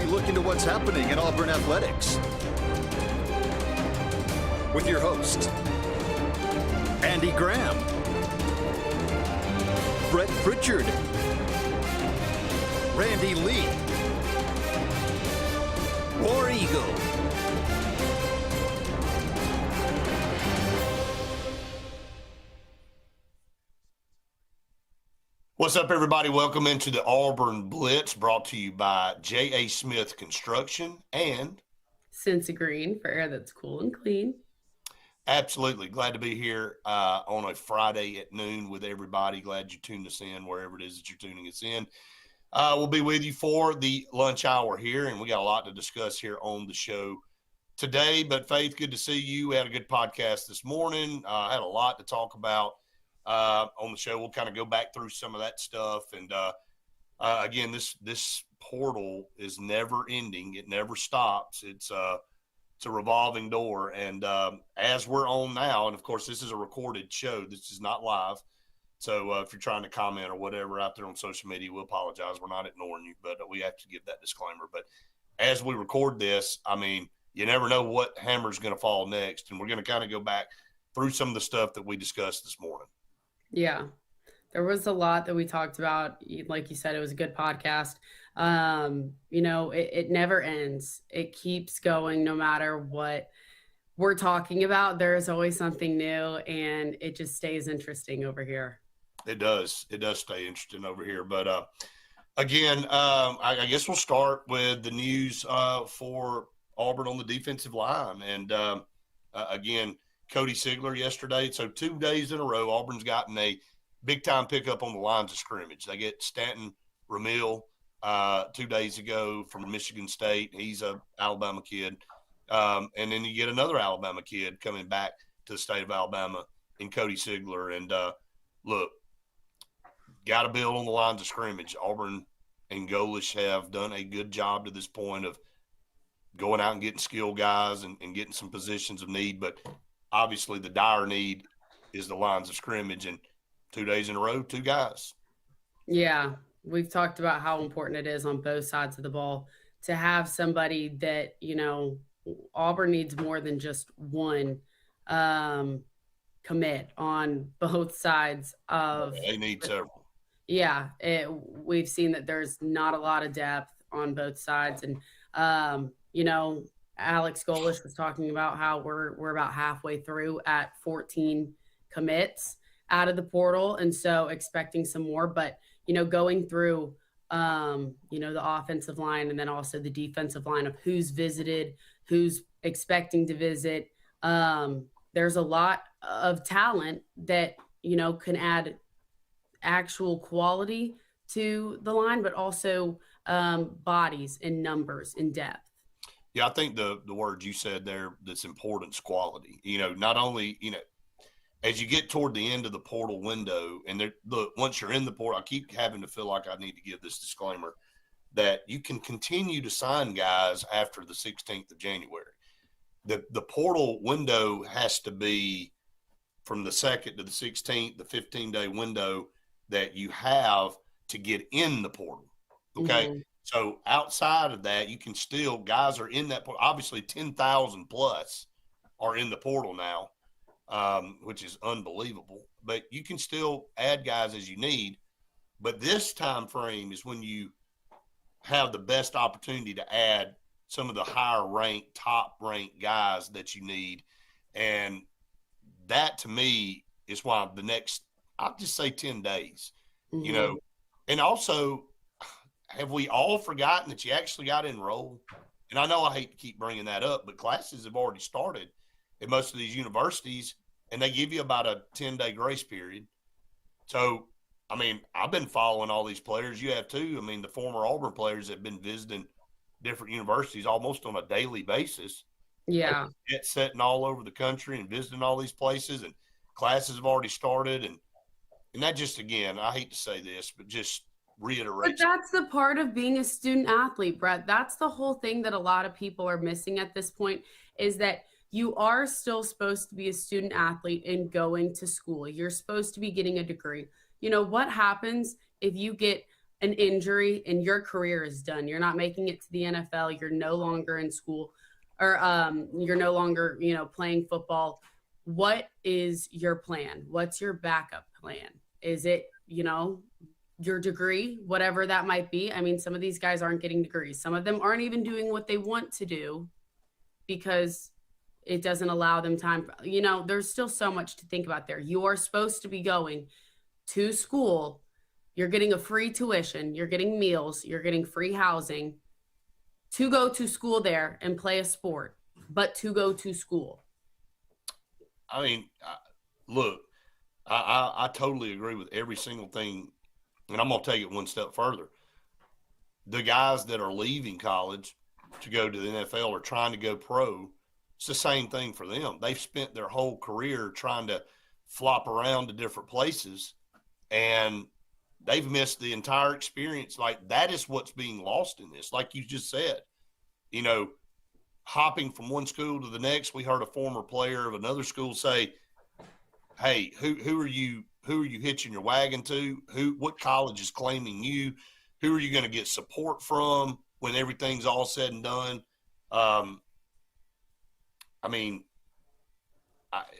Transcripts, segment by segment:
look into what's happening in Auburn athletics. With your host, Andy Graham, Brett Pritchard, Randy Lee, War Eagle. What's up, everybody? Welcome into the Auburn Blitz, brought to you by J.A. Smith Construction and Sense of Green for air that's cool and clean. Absolutely. Glad to be here on a Friday at noon with everybody. Glad you tuned us in wherever it is that you're tuning us in. We'll be with you for the lunch hour here, and we got a lot to discuss here on the show today. But Faith, good to see you. We had a good podcast this morning. Had a lot to talk about on the show. We'll kind of go back through some of that stuff. And again, this portal is never ending. It never stops. It's a revolving door. And as we're on now, and of course, this is a recorded show. This is not live. So if you're trying to comment or whatever out there on social media, we'll apologize. We're not ignoring you, but we have to give that disclaimer. But as we record this, I mean, you never know what hammer's going to fall next. And we're going to kind of go back through some of the stuff that we discussed this morning. Yeah, there was a lot that we talked about. Like you said, it was a good podcast. It never ends. It keeps going no matter what we're talking about. There's always something new, and it just stays interesting over here. It does. It does stay interesting over here. But again, I guess we'll start with the news for Auburn on the defensive line. And again, Cody Sigler yesterday. So 2 days in a row, Auburn's gotten a big-time pickup on the lines of scrimmage. They get Stanton Ramil 2 days ago from Michigan State. He's a Alabama kid. And then you get another Alabama kid coming back to the state of Alabama in Cody Sigler. And, look, got to build on the lines of scrimmage. Auburn and Golish have done a good job to this point of going out and getting skilled guys and getting some positions of need. But obviously the dire need is the lines of scrimmage, and 2 days in a row, two guys. Yeah, we've talked about how important it is on both sides of the ball to have somebody that, Auburn needs more than just one commit on both sides of. They need several. Yeah, we've seen that there's not a lot of depth on both sides, and Alex Golish was talking about how we're about halfway through at 14 commits out of the portal, and so expecting some more. But going through the offensive line and then also the defensive line of who's visited, who's expecting to visit. There's a lot of talent that can add actual quality to the line, but also bodies and numbers and depth. Yeah, I think the word you said there that's important is quality. Not only, as you get toward the end of the portal window, and look, once you're in the portal, I keep having to feel like I need to give this disclaimer that you can continue to sign guys after the 16th of January. The portal window has to be from the 2nd to the 16th, the 15-day window that you have to get in the portal. Okay. Mm-hmm. So outside of that, you can still, guys are in that portal. Obviously 10,000 plus are in the portal now, which is unbelievable, but you can still add guys as you need. But this time frame is when you have the best opportunity to add some of the higher ranked, top ranked guys that you need. And that to me is why the next, I'll just say 10 days, mm-hmm. And also, have we all forgotten that you actually got to enroll? And I know I hate to keep bringing that up, but classes have already started at most of these universities, and they give you about a 10-day grace period. So, I mean, I've been following all these players. You have too. I mean, the former Auburn players have been visiting different universities almost on a daily basis. Yeah. Setting all over the country and visiting all these places, and classes have already started. And that just, again, I hate to say this, but just reiterate. But that's the part of being a student athlete, Brett. That's the whole thing that a lot of people are missing at this point, is that you are still supposed to be a student athlete and going to school. You're supposed to be getting a degree. What happens if you get an injury and your career is done. You're not making it to the NFL. You're no longer in school, or you're no longer, playing football. What is your plan? What's your backup plan? Is it, your degree, whatever that might be? I mean, some of these guys aren't getting degrees. Some of them aren't even doing what they want to do because it doesn't allow them time. There's still so much to think about there. You are supposed to be going to school. You're getting a free tuition. You're getting meals. You're getting free housing to go to school there and play a sport, but to go to school. I mean, look, I totally agree with every single thing, and I'm going to take it one step further. The guys that are leaving college to go to the NFL or trying to go pro, it's the same thing for them. They've spent their whole career trying to flop around to different places, and they've missed the entire experience. Like, that is what's being lost in this. Like you just said, hopping from one school to the next. We heard a former player of another school say, "Hey, who are you hitching your wagon to? What college is claiming you? Who are you going to get support from when everything's all said and done?" I mean,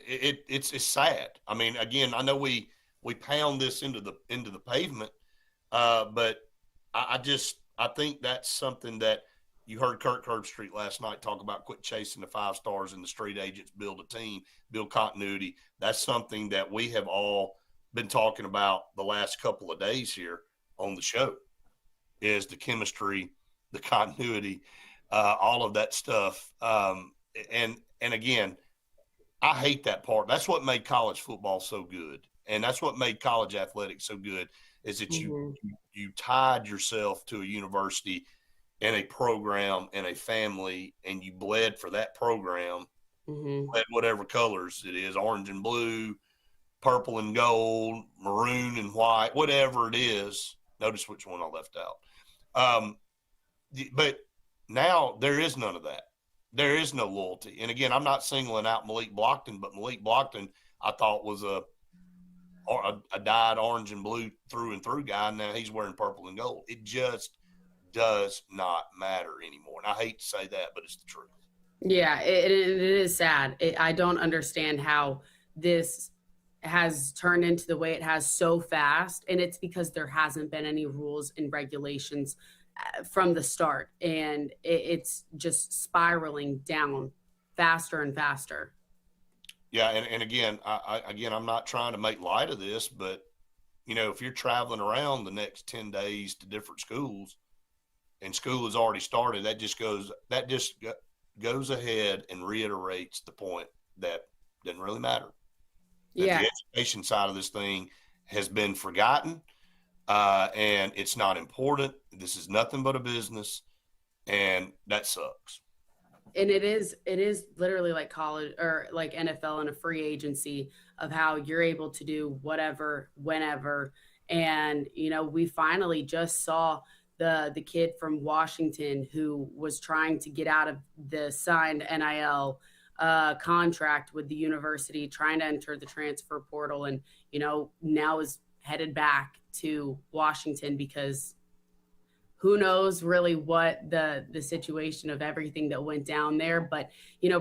it's sad. I mean, again, I know we pound this into the pavement, but I think that's something that you heard Kirk Herbstreit last night talk about. Quit chasing the 5 stars and the street agents, build a team, build continuity. That's something that we have all been talking about the last couple of days here on the show, is the chemistry, the continuity, all of that stuff. And again, I hate that part. That's what made college football so good. And that's what made college athletics so good, is that you tied yourself to a university and a program and a family, and you bled for that program, bled whatever colors it is, orange and blue, purple and gold, maroon and white, whatever it is. Notice which one I left out. But now there is none of that. There is no loyalty. And again, I'm not singling out Malik Blockton, but Malik Blockton, I thought, was a dyed orange and blue through and through guy. Now he's wearing purple and gold. It just does not matter anymore. And I hate to say that, but it's the truth. Yeah, it is sad. I don't understand how this has turned into the way it has so fast. And it's because there hasn't been any rules and regulations from the start. And it's just spiraling down faster and faster. Yeah, and again, I'm not trying to make light of this, but, if you're traveling around the next 10 days to different schools and school has already started, that just goes ahead and reiterates the point that doesn't really matter. Yeah. The education side of this thing has been forgotten, and it's not important. This is nothing but a business, and that sucks. And it is literally like college or like NFL and a free agency of how you're able to do whatever, whenever. And, we finally just saw the kid from Washington who was trying to get out of the signed NIL contract with the university, trying to enter the transfer portal, and, now is headed back to Washington because who knows really what the situation of everything that went down there. But,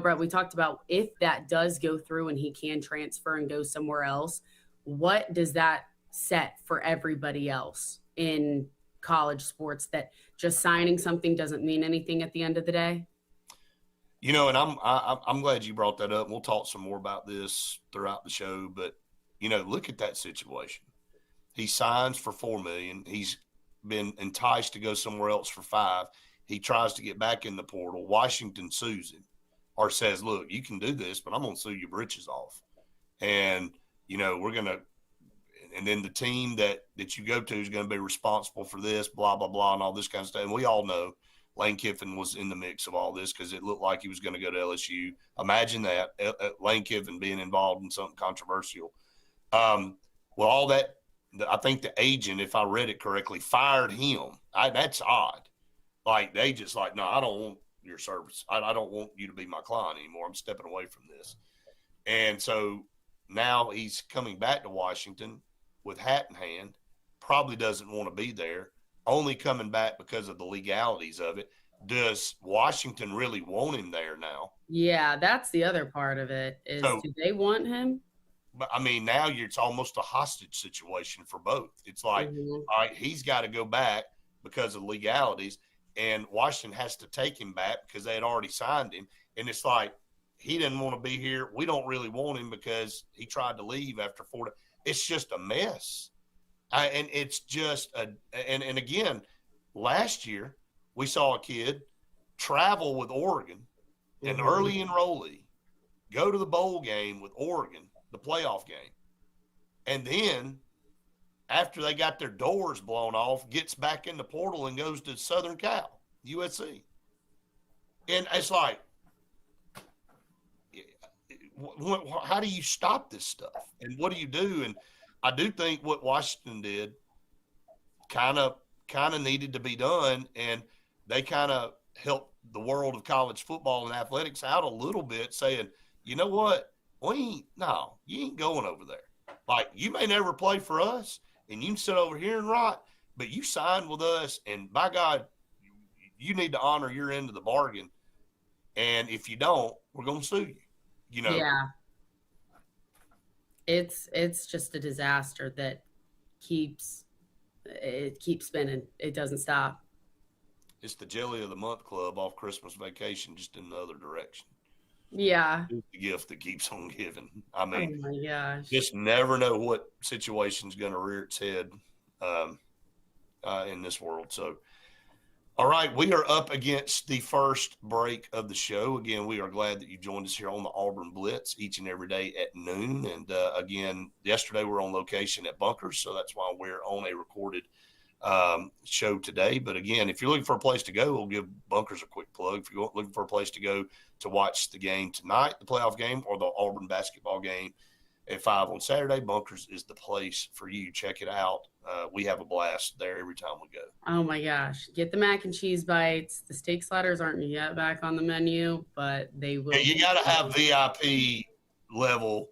Brett, we talked about if that does go through and he can transfer and go somewhere else, what does that set for everybody else in college sports, that just signing something doesn't mean anything at the end of the day? And I'm glad you brought that up. We'll talk some more about this throughout the show, but look at that situation. He signs for $4 million. He's been enticed to go somewhere else for $5 million. He tries to get back in the portal. Washington sues him or says, "Look, you can do this, but I'm going to sue your britches off." And, we're going to, and then the team that you go to is going to be responsible for this, blah, blah, blah, and all this kind of stuff. And we all know Lane Kiffin was in the mix of all this because it looked like he was going to go to LSU. Imagine that, Lane Kiffin being involved in something controversial. Well, all that, I think the agent, if I read it correctly, fired him. That's odd. Like, they just like, "No, I don't want your service. I don't want you to be my client anymore. I'm stepping away from this." And so now he's coming back to Washington with hat in hand, probably doesn't want to be there. only coming back because of the legalities of it. Does Washington really want him there now? Yeah, that's the other part of it is, do they want him? But I mean, now it's almost a hostage situation for both. It's like, all right, he's got to go back because of legalities, and Washington has to take him back because they had already signed him. And it's like, he didn't want to be here. We don't really want him because he tried to leave after 4 days. It's just a mess. And it's just and again, last year we saw a kid travel with Oregon, an early enrollee, go to the bowl game with Oregon, the playoff game. And then after they got their doors blown off, gets back in the portal and goes to Southern Cal, USC. And it's like, how do you stop this stuff? And what do you do? And I do think what Washington did kind of needed to be done, and they kind of helped the world of college football and athletics out a little bit, saying, you know what, you ain't going over there. Like, you may never play for us, and you can sit over here and rot, but you signed with us, and by God, you need to honor your end of the bargain. And if you don't, we're going to sue you. You know. Yeah. It's just a disaster that keeps spinning. It doesn't stop. It's the Jelly of the Month Club off Christmas vacation, just in the other direction. Yeah. It's the gift that keeps on giving. I mean, oh my gosh, just never know what situation's going to rear its head in this world. So, all right, we are up against the first break of the show. Again, we are glad that you joined us here on the Auburn Blitz each and every day at noon. And again, yesterday we're on location at Bunkers, so that's why we're on a recorded show today. But again, if you're looking for a place to go, we'll give Bunkers a quick plug. If you're looking for a place to go to watch the game tonight, the playoff game, or the Auburn basketball game at 5 on Saturday, Bunkers is the place for you. Check it out. We have a blast there every time we go. Oh my gosh. Get the mac and cheese bites. The steak sliders aren't yet back on the menu, but they will. Yeah, you got to have VIP level,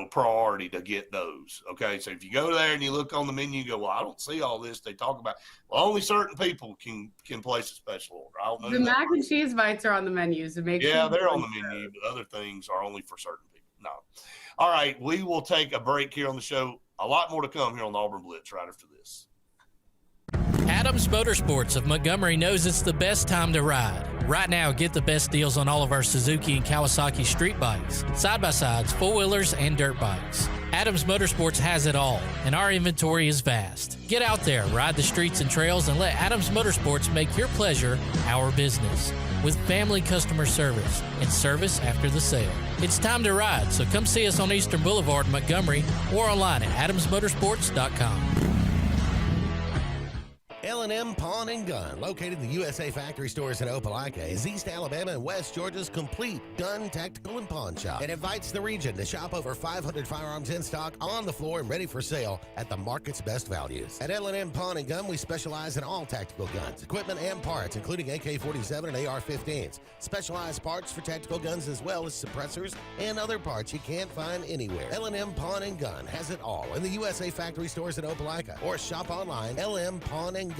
priority to get those. Okay. So if you go there and you look on the menu, you go, well, I don't see all this they talk about. Well, only certain people can place a special order. I don't know. The mac and cheese bites are on the menu. So they're on the menu, but other things are only for certain people. No. All right. We will take a break here on the show. A lot more to come here on the Auburn Blitz right after this. Adams Motorsports of Montgomery knows it's the best time to ride. Right now, get the best deals on all of our Suzuki and Kawasaki street bikes, side-by-sides, four-wheelers, and dirt bikes. Adams Motorsports has it all, and our inventory is vast. Get out there, ride the streets and trails, and let Adams Motorsports make your pleasure our business. With family customer service and service after the sale. It's time to ride, so come see us on Eastern Boulevard, Montgomery, or online at adamsmotorsports.com. L&M Pawn and Gun, located in the USA Factory Stores in Opelika, is East Alabama and West Georgia's complete gun, tactical, and pawn shop. It invites the region to shop over 500 firearms in stock, on the floor, and ready for sale at the market's best values. At L&M Pawn and Gun, we specialize in all tactical guns, equipment, and parts, including AK-47 and AR-15s. Specialized parts for tactical guns as well as suppressors and other parts you can't find anywhere. L&M Pawn and Gun has it all in the USA Factory Stores in Opelika, or shop online, lmpawnandgun.com.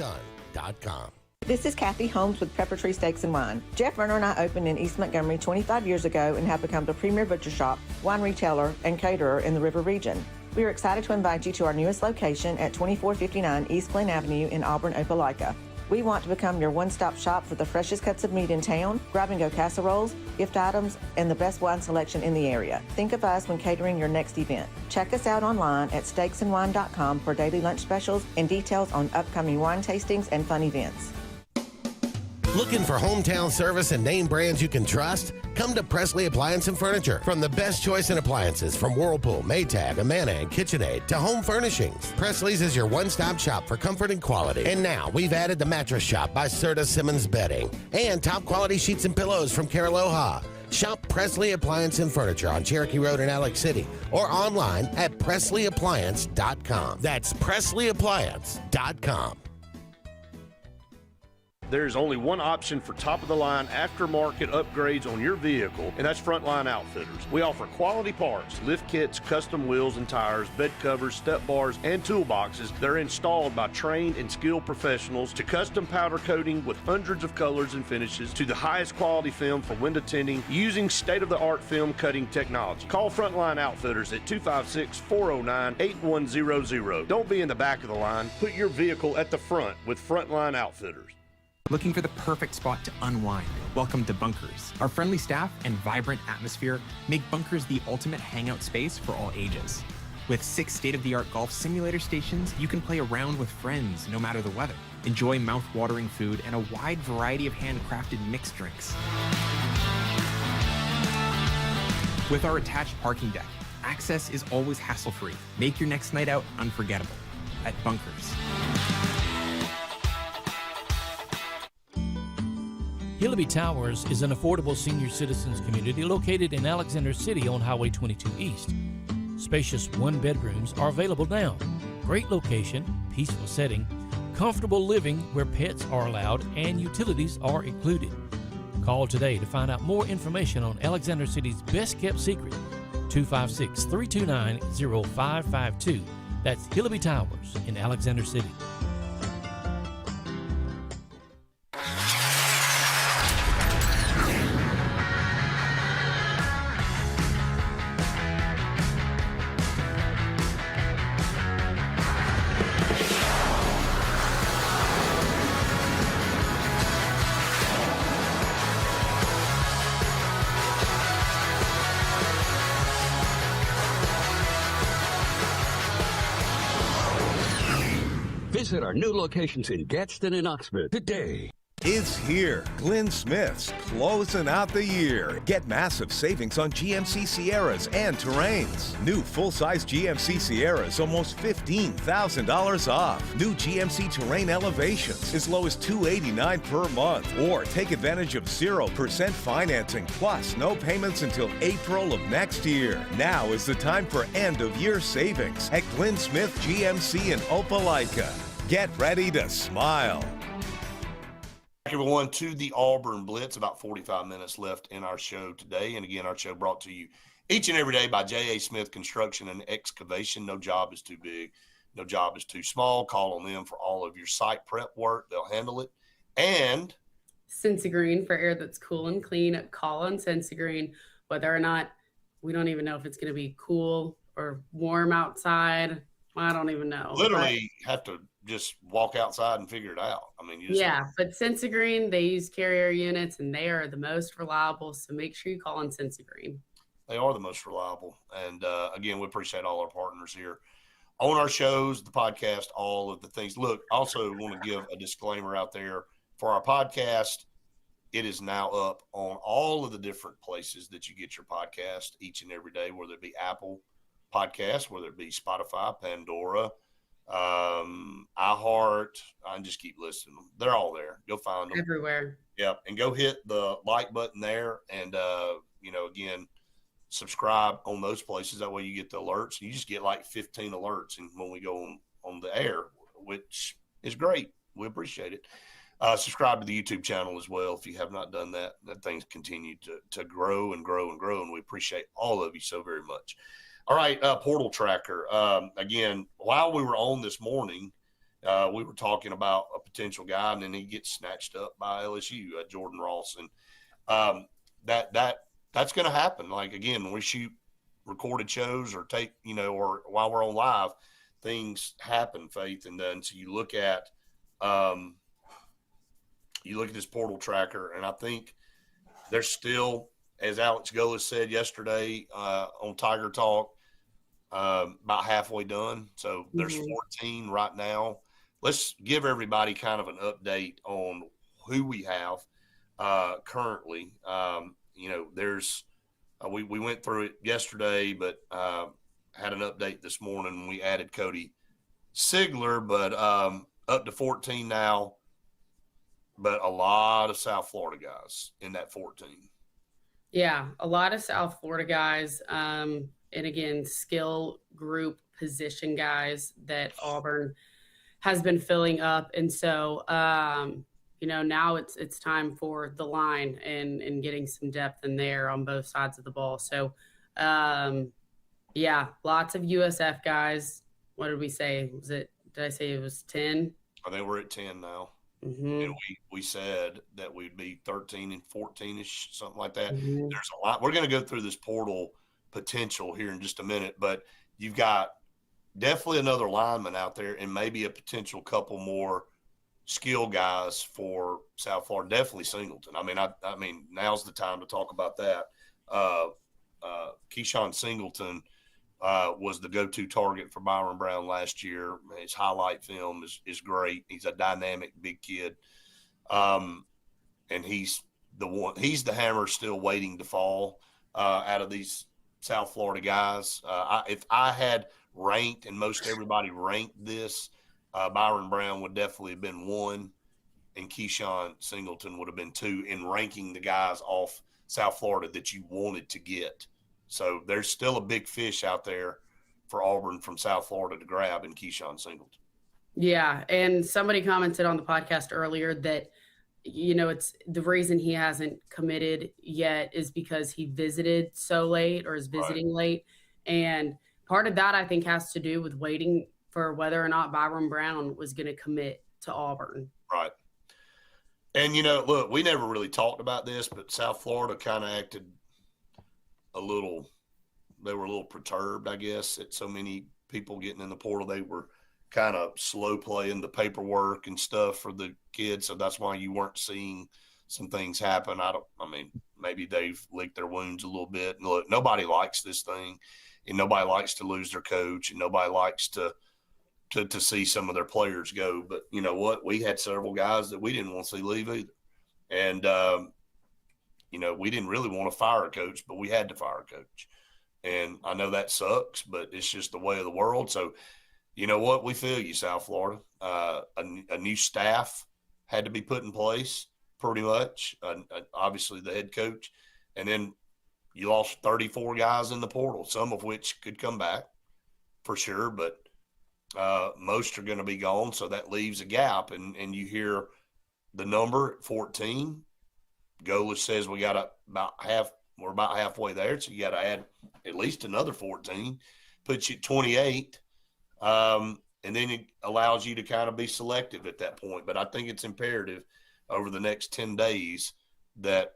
This is Kathy Holmes with Pepper Tree Steaks and Wine. Jeff Verner and I opened in East Montgomery 25 years ago and have become the premier butcher shop, wine retailer, and caterer in the River region. We are excited to invite you to our newest location at 2459 East Glen Avenue in Auburn, Opelika. We want to become your one-stop shop for the freshest cuts of meat in town, grab-and-go casseroles, gift items, and the best wine selection in the area. Think of us when catering your next event. Check us out online at steaksandwine.com for daily lunch specials and details on upcoming wine tastings and fun events. Looking for hometown service and name brands you can trust? Come to Presley Appliance and Furniture. From the best choice in appliances from Whirlpool, Maytag, Amana, and KitchenAid to home furnishings, Presley's is your one-stop shop for comfort and quality. And now we've added the Mattress Shop by Serta Simmons Bedding and top quality sheets and pillows from Caraloha. Shop Presley Appliance and Furniture on Cherokee Road in Alex City or online at PresleyAppliance.com. That's PresleyAppliance.com. there's only one option for top-of-the-line aftermarket upgrades on your vehicle, and that's Frontline Outfitters. We offer quality parts, lift kits, custom wheels and tires, bed covers, step bars, and toolboxes that are installed by trained and skilled professionals, to custom powder coating with hundreds of colors and finishes, to the highest quality film for window tinting using state-of-the-art film cutting technology. Call Frontline Outfitters at 256-409-8100. Don't be in the back of the line. Put your vehicle at the front with Frontline Outfitters. Looking for the perfect spot to unwind? Welcome to Bunkers. Our friendly staff and vibrant atmosphere make Bunkers the ultimate hangout space for all ages. With 6 state-of-the-art golf simulator stations, you can play around with friends no matter the weather. Enjoy mouth-watering food and a wide variety of handcrafted mixed drinks. With our attached parking deck, access is always hassle-free. Make your next night out unforgettable at Bunkers. Hillaby Towers is an affordable senior citizens community located in Alexander City on Highway 22 East. Spacious one-bedrooms are available now. Great location, peaceful setting, comfortable living where pets are allowed and utilities are included. Call today to find out more information on Alexander City's best-kept secret, 256-329-0552. That's Hillaby Towers in Alexander City. Visit our new locations in Gadsden and Oxford today. Is here. Glenn Smith's closing out the year. Get massive savings on GMC Sierras and Terrains. New full-size GMC Sierras almost $15,000 off. New GMC Terrain Elevations as low as $289 per month. Or take advantage of 0% financing plus no payments until April of next year. Now is the time for end-of-year savings at Glenn Smith GMC in Opelika. Get ready to smile. Everyone, to the Auburn Blitz. About 45 minutes left in our show today. And again, our show brought to you each and every day by J.A. Smith Construction and Excavation. No job is too big. No job is too small. Call on them for all of your site prep work. They'll handle it. And Sensi Green for air that's cool and clean. Call on Sensi Green, whether or not we don't even know if it's going to be cool or warm outside. I don't even know. Literally have to just walk outside and figure it out. I mean, but Sensi Green, they use carrier units and they are the most reliable. So make sure you call on Sensi Green. They are the most reliable. And again, we appreciate all our partners here on our shows, the podcast, all of the things. Look, also want to give a disclaimer out there for our podcast. It is now up on all of the different places that you get your podcast each and every day, whether it be Apple Podcasts, whether it be Spotify, Pandora, iHeart. I just keep listening to them. They're all there. Go find them everywhere. Yep. And go hit the like button there. And, again, subscribe on those places. That way you get the alerts. You just get like 15 alerts and when we go on the air, which is great. We appreciate it. Subscribe to the YouTube channel as well. If you have not done that, that things continue to grow and grow and grow. And we appreciate all of you so very much. All right, portal tracker. Again, while we were on this morning, we were talking about a potential guy, and then he gets snatched up by LSU, Jordan Ross, and that's going to happen. Like again, when we shoot recorded shows or take, or while we're on live, things happen, Faith, and then so you look at this portal tracker, and I think there's still, as Alex Golis said yesterday on Tiger Talk, about halfway done. So there's 14 right now. Let's give everybody kind of an update on who we have currently. There's we went through it yesterday, but had an update this morning. We added Cody Sigler, but up to 14 now. But a lot of South Florida guys in that 14. Yeah, a lot of South Florida guys. And again, skill group position guys that Auburn has been filling up. And so, now it's time for the line and getting some depth in there on both sides of the ball. So, yeah, lots of USF guys. What did we say? Did I say it was 10? I think we're at 10 now. Mm-hmm. And we said that we'd be 13 and 14-ish, something like that. Mm-hmm. There's a lot. We're going to go through this portal potential here in just a minute, but you've got definitely another lineman out there and maybe a potential couple more skill guys for South Florida. Definitely Singleton. I mean, now's the time to talk about that. Keyshawn Singleton was the go-to target for Byron Brown last year. His highlight film is great. He's a dynamic big kid. And he's the hammer still waiting to fall out of these South Florida guys. If I had ranked, and most everybody ranked this, Byron Brown would definitely have been 1, and Keyshawn Singleton would have been 2 in ranking the guys off South Florida that you wanted to get. So there's still a big fish out there for Auburn from South Florida to grab in Keyshawn Singleton. Yeah, and somebody commented on the podcast earlier that, it's the reason he hasn't committed yet is because he visited so late or is visiting late. And part of that, I think, has to do with waiting for whether or not Byron Brown was going to commit to Auburn. Right. And, look, we never really talked about this, but South Florida kind of acted they were a little perturbed, I guess, at so many people getting in the portal. They were kind of slow playing the paperwork and stuff for the kids. So that's why you weren't seeing some things happen. Maybe they've licked their wounds a little bit. And look, nobody likes this thing, and nobody likes to lose their coach, and nobody likes to see some of their players go. But you know what? We had several guys that we didn't want to see leave either. And, we didn't really want to fire a coach, but we had to fire a coach. And I know that sucks, but it's just the way of the world. So, you know what? We feel you, South Florida. A new staff had to be put in place pretty much, obviously the head coach. And then you lost 34 guys in the portal, some of which could come back for sure, but most are going to be gone. So that leaves a gap. And you hear the number at 14. Golis says we got we're about halfway there. So you got to add at least another 14, puts you at 28. And then it allows you to kind of be selective at that point. But I think it's imperative over the next 10 days that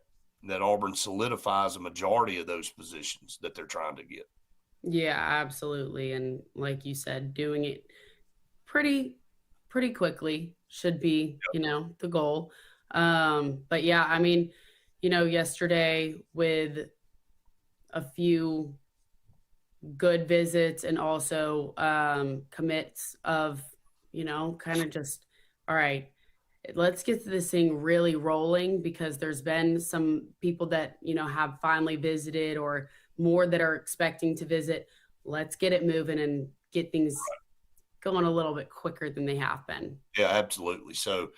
Auburn solidifies a majority of those positions that they're trying to get. Yeah, absolutely. And like you said, doing it pretty quickly should be, the goal. But yeah, yesterday with a few good visits and also commits of, kind of just, all right, let's get this thing really rolling, because there's been some people that, have finally visited or more that are expecting to visit. Let's get it moving and get things going a little bit quicker than they have been. Yeah, absolutely. So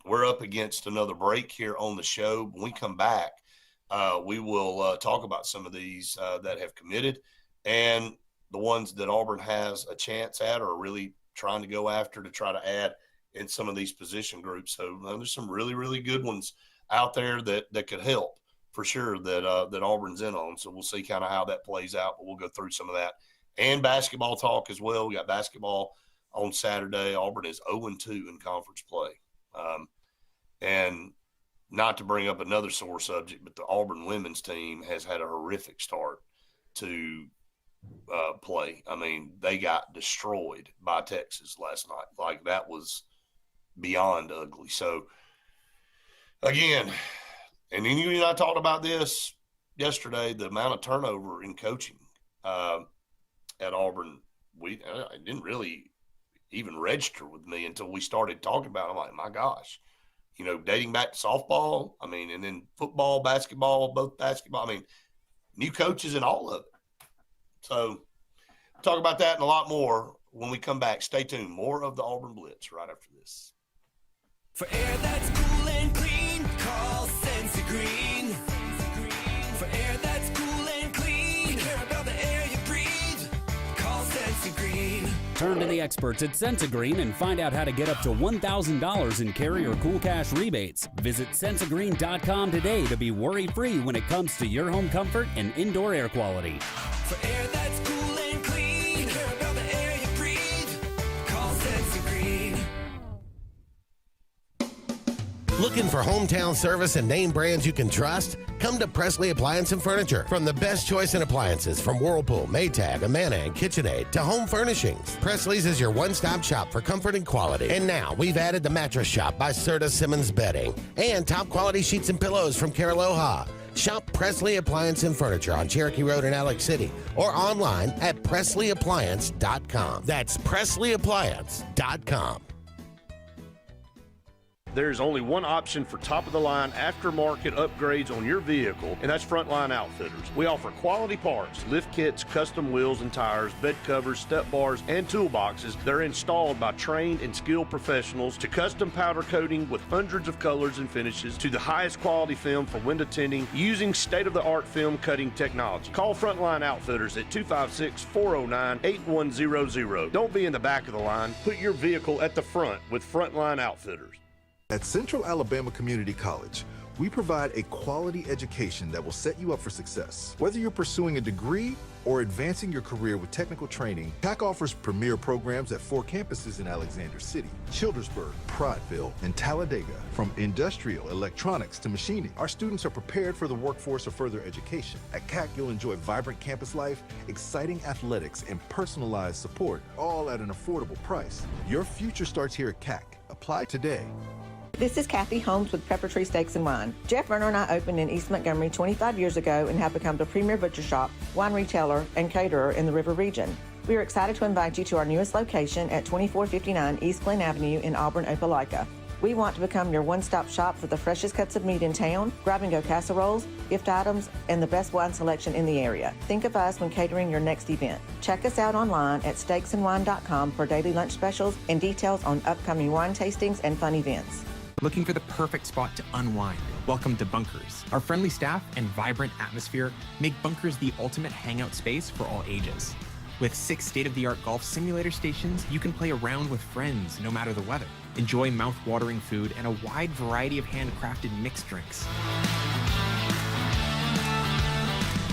we're up against another break here on the show. When we come back, we will talk about some of these that have committed and the ones that Auburn has a chance at or really trying to go after to try to add in some of these position groups. So there's some really, really good ones out there that could help for sure that Auburn's in on. So we'll see kind of how that plays out, but we'll go through some of that. And basketball talk as well. We got basketball on Saturday. Auburn is 0-2 in conference play. And not to bring up another sore subject, but the Auburn women's team has had a horrific start to play. They got destroyed by Texas last night. Like, that was beyond ugly. So, again, and then you and I talked about this yesterday, the amount of turnover in coaching at Auburn. It didn't really even register with me until we started talking about it. I'm like, my gosh, dating back to softball, and then football, basketball, both basketball. New coaches and all of it. So talk about that and a lot more when we come back. Stay tuned. More of the Auburn Blitz right after this. For air that's cool and clean, call Sensi Green. For air that's cool and clean, we care about the air you breathe. Call Sensi Green. Turn to the experts at Sensagreen and find out how to get up to $1,000 in carrier cool cash rebates. Visit Sensagreen.com today to be worry-free when it comes to your home comfort and indoor air quality. For air that's cool and clean, care about the air you breathe. Call Sensagreen. Looking for hometown service and name brands you can trust? Come to Presley Appliance and Furniture. From the best choice in appliances from Whirlpool, Maytag, Amana, and KitchenAid to home furnishings, Presley's is your one-stop shop for comfort and quality. And now we've added the Mattress Shop by Serta Simmons Bedding and top-quality sheets and pillows from Caraloha. Shop Presley Appliance and Furniture on Cherokee Road in Alex City or online at PresleyAppliance.com. That's PresleyAppliance.com. There's only one option for top-of-the-line aftermarket upgrades on your vehicle, and that's Frontline Outfitters. We offer quality parts, lift kits, custom wheels and tires, bed covers, step bars, and toolboxes. They're installed by trained and skilled professionals, to custom powder coating with hundreds of colors and finishes, to the highest quality film for window tinting using state-of-the-art film cutting technology. Call Frontline Outfitters at 256-409-8100. Don't be in the back of the line. Put your vehicle at the front with Frontline Outfitters. At Central Alabama Community College, we provide a quality education that will set you up for success. Whether you're pursuing a degree or advancing your career with technical training, CAC offers premier programs at 4 campuses in Alexander City, Childersburg, Prattville, and Talladega. From industrial, electronics to machining, our students are prepared for the workforce or further education. At CAC, you'll enjoy vibrant campus life, exciting athletics, and personalized support, all at an affordable price. Your future starts here at CAC. Apply today. This is Kathy Holmes with Pepper Tree Steaks and Wine. Jeff Verner and I opened in East Montgomery 25 years ago and have become the premier butcher shop, wine retailer, and caterer in the River region. We are excited to invite you to our newest location at 2459 East Glen Avenue in Auburn, Opelika. We want to become your one-stop shop for the freshest cuts of meat in town, grab-and-go casseroles, gift items, and the best wine selection in the area. Think of us when catering your next event. Check us out online at steaksandwine.com for daily lunch specials and details on upcoming wine tastings and fun events. Looking for the perfect spot to unwind? Welcome to Bunkers. Our friendly staff and vibrant atmosphere make Bunkers the ultimate hangout space for all ages. With 6 state-of-the-art golf simulator stations, you can play around with friends no matter the weather. Enjoy mouth-watering food and a wide variety of handcrafted mixed drinks.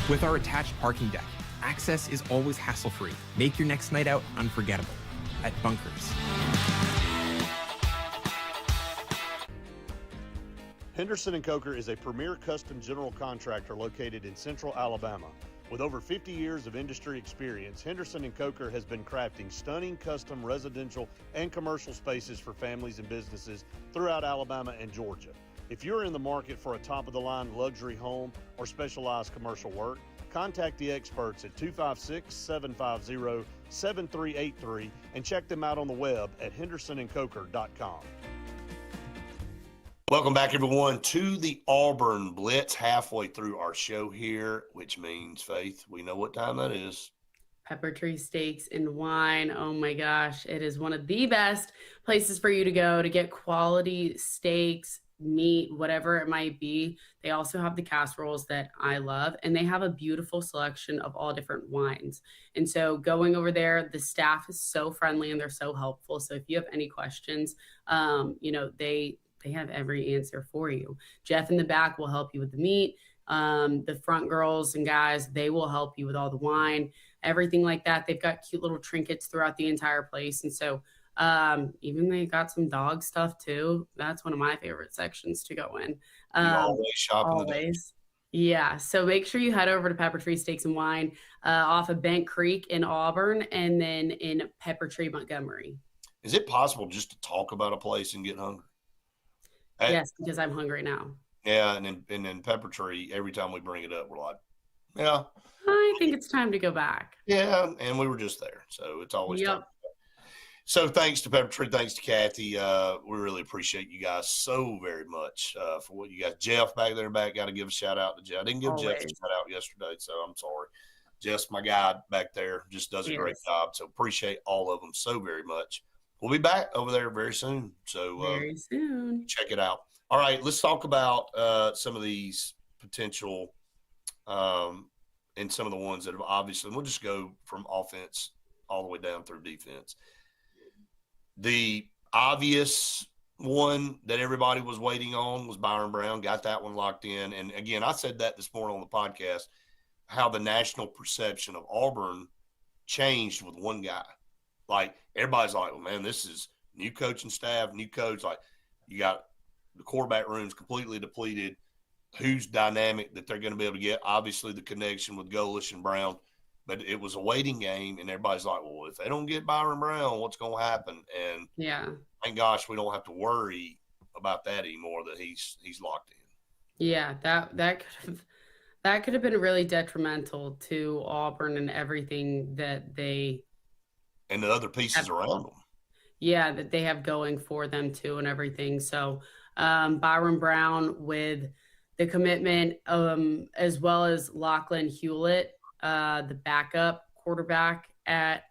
With our attached parking deck, access is always hassle-free. Make your next night out unforgettable at Bunkers. Henderson & Coker is a premier custom general contractor located in Central Alabama. With over 50 years of industry experience, Henderson & Coker has been crafting stunning custom residential and commercial spaces for families and businesses throughout Alabama and Georgia. If you're in the market for a top-of-the-line luxury home or specialized commercial work, contact the experts at 256-750-7383 and check them out on the web at hendersonandcoker.com. Welcome back, everyone, to the Auburn Blitz. Halfway through our show here, which means, Faith, we know what time that is. Pepper Tree Steaks and Wine. Oh my gosh, it is one of the best places for you to go to get quality steaks, meat, whatever it might be. They also have the casseroles that I love, and they have a beautiful selection of all different wines. And so going over there, the staff is so friendly and they're so helpful. So if you have any questions, they have every answer for you. Jeff in the back will help you with the meat. The front girls and guys, they will help you with all the wine, everything like that. They've got cute little trinkets throughout the entire place. And so even they got some dog stuff too. That's one of my favorite sections to go in. You always shop in the day. Yeah. So make sure you head over to Pepper Tree Steaks and Wine off of Bent Creek in Auburn and then in Pepper Tree, Montgomery. Is it possible just to talk about a place and get hungry? Yes, because I'm hungry now. Yeah, and then Pepper Tree, every time we bring it up, we're like, yeah. I think it's time to go back. Yeah, and we were just there, so it's always time. So thanks to Pepper Tree, thanks to Kathy. We really appreciate you guys so very much for what you guys. Jeff back there, got to give a shout out to Jeff. I didn't give Jeff a shout out yesterday, so I'm sorry. Jeff's my guy back there, just does a great job. So appreciate all of them so very much. We'll be back over there very soon. So very soon. Check it out. All right, let's talk about some of these potential and some of the ones that have obviously, we'll just go from offense all the way down through defense. The obvious one that everybody was waiting on was Byron Brown. Got that one locked in. And again, I said that this morning on the podcast, how the national perception of Auburn changed with one guy. Like, everybody's like, well, man, this is new coaching staff, new coach. Like, you got the quarterback room's completely depleted. Who's dynamic that they're going to be able to get? Obviously, the connection with Golish and Brown. But it was a waiting game, and everybody's like, well, if they don't get Byron Brown, what's going to happen? And yeah, thank gosh we don't have to worry about that anymore, that he's locked in. Yeah, that could have been really detrimental to Auburn and everything that they and the other pieces around them. Yeah, that they have going for them too and everything. So Byron Brown with the commitment, as well as Lachlan Hewlett, the backup quarterback at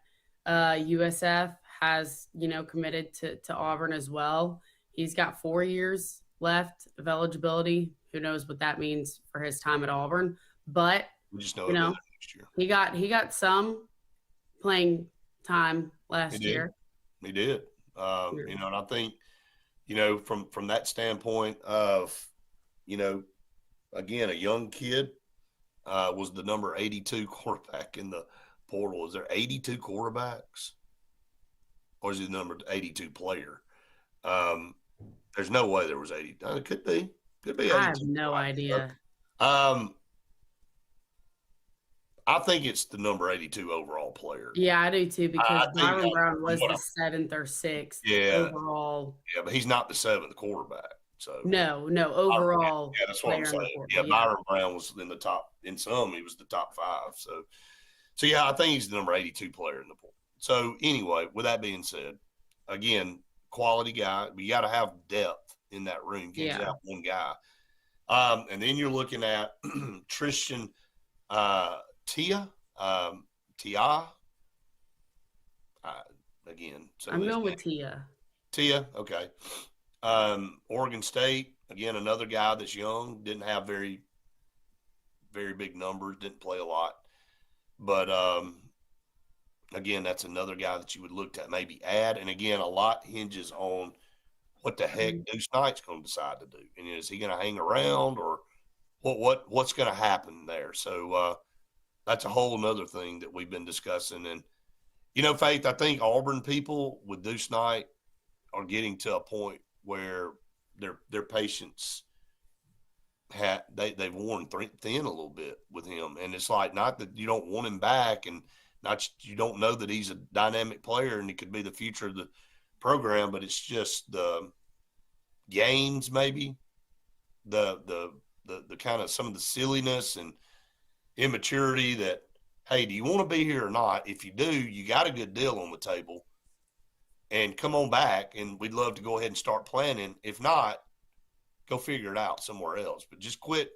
USF, has, committed to Auburn as well. He's got 4 years left of eligibility. Who knows what that means for his time at Auburn? But we just know, next year. He got some playing time last year. He did. And I think, from that standpoint of, again, a young kid, was the number 82 quarterback in the portal. Is there 82 quarterbacks? Or is he the number 82 player? There's no way there was 80. It could be. Could be 82. I have no idea. I think it's the number 82 overall player. Yeah, I do too, because Byron Brown was the 7th or 6th overall. Yeah, but he's not the 7th quarterback. So no, overall. Yeah, that's what I'm saying. Yeah, Byron Brown was in the top. In some, he was the top 5. So yeah, I think he's the number 82 player in the pool. So anyway, with that being said, again, quality guy. But you got to have depth in that room. You can't just have one guy. And then you're looking at Tristan Tia. Again, I'm going with Tia. Tia, okay. Oregon State, again, another guy that's young, didn't have very, very big numbers, didn't play a lot. But, again, that's another guy that you would look at maybe add. And, again, a lot hinges on what the heck Deuce Knight's going to decide to do. And is he going to hang around, or what's going to happen there? So that's a whole nother thing that we've been discussing. And, Faith, I think Auburn people with Deuce Knight are getting to a point where their patience they've worn thin a little bit with him. And it's like, not that you don't want him back, and not you don't know that he's a dynamic player and he could be the future of the program, but it's just the games, maybe the kind of some of the silliness and immaturity that, hey, do you want to be here or not? If you do, you got a good deal on the table. And come on back, and we'd love to go ahead and start planning. If not, go figure it out somewhere else. But just quit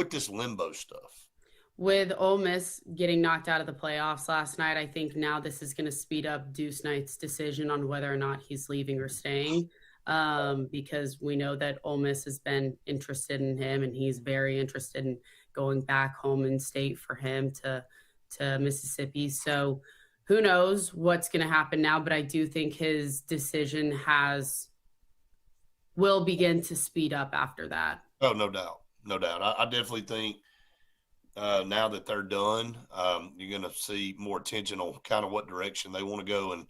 this limbo stuff. With Ole Miss getting knocked out of the playoffs last night, I think now this is going to speed up Deuce Knight's decision on whether or not he's leaving or staying, because we know that Ole Miss has been interested in him, and he's very interested in going back home in state for him to Mississippi. So who knows what's going to happen now, but I do think his decision will begin to speed up after that. Oh, no doubt. No doubt. I definitely think now that they're done, you're going to see more attention on kind of what direction they want to go and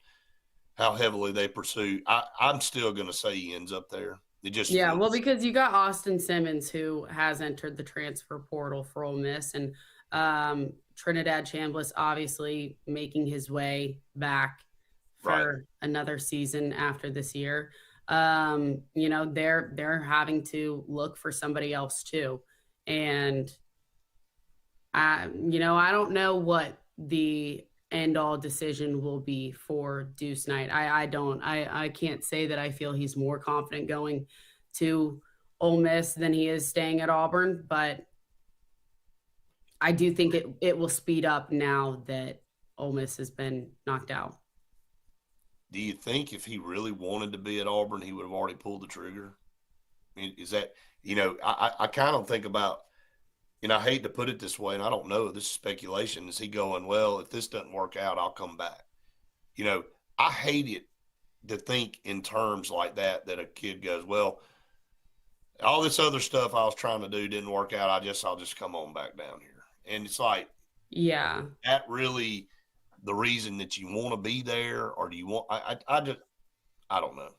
how heavily they pursue. I'm still going to say he ends up there. It just well, because you got Austin Simmons, who has entered the transfer portal for Ole Miss, and Trinidad Chambliss obviously making his way back for another season after this year. They're having to look for somebody else too. And I don't know what the end all decision will be for Deuce Knight. I can't say that I feel he's more confident going to Ole Miss than he is staying at Auburn, but I do think it will speed up now that Ole Miss has been knocked out. Do you think if he really wanted to be at Auburn, he would have already pulled the trigger? I mean, is that, I kind of think about, I hate to put it this way, and I don't know, this is speculation. Is he going, well, if this doesn't work out, I'll come back? You know, I hate it to think in terms like that a kid goes, well, all this other stuff I was trying to do didn't work out. I'll just come on back down here. And it's like, yeah, that really the reason that you want to be there, or do you want, I don't know.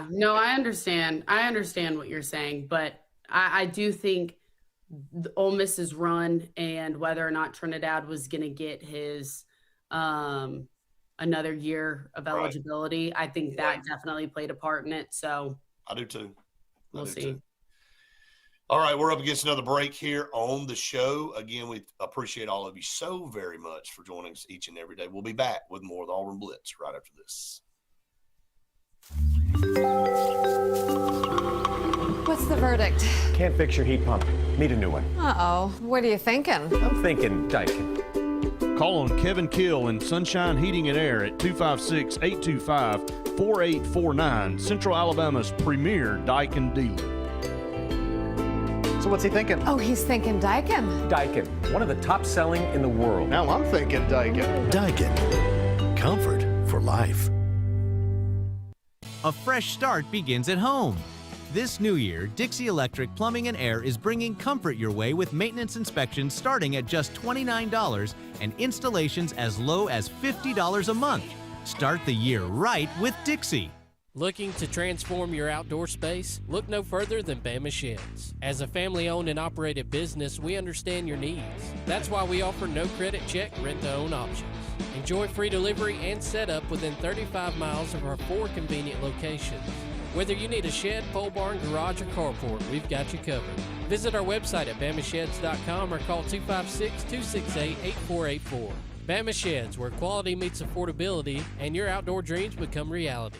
No, I understand. I understand what you're saying, but I do think the Ole Miss's run and whether or not Trinidad was going to get his another year of eligibility, I think that definitely played a part in it. So I do too. We'll see. All right, we're up against another break here on the show. Again, we appreciate all of you so very much for joining us each and every day. We'll be back with more of the Auburn Blitz right after this. What's the verdict? Can't fix your heat pump. Need a new one. Uh-oh. What are you thinking? I'm thinking Daikin. Call on Kevin Kill and Sunshine Heating and Air at 256-825-4849, Central Alabama's premier Daikin dealer. So what's he thinking? Oh, he's thinking Daikin. Daikin, one of the top selling in the world. Now I'm thinking Daikin. Daikin. Comfort for life. A fresh start begins at home. This new year, Dixie Electric Plumbing and Air is bringing comfort your way with maintenance inspections starting at just $29 and installations as low as $50 a month. Start the year right with Dixie. Looking to transform your outdoor space? Look no further than Bama Sheds. As a family-owned and operated business, we understand your needs. That's why we offer no credit check, rent-to-own options. Enjoy free delivery and setup within 35 miles of our 4 convenient locations. Whether you need a shed, pole barn, garage, or carport, we've got you covered. Visit our website at bamasheds.com or call 256-268-8484. Bama Sheds, where quality meets affordability and your outdoor dreams become reality.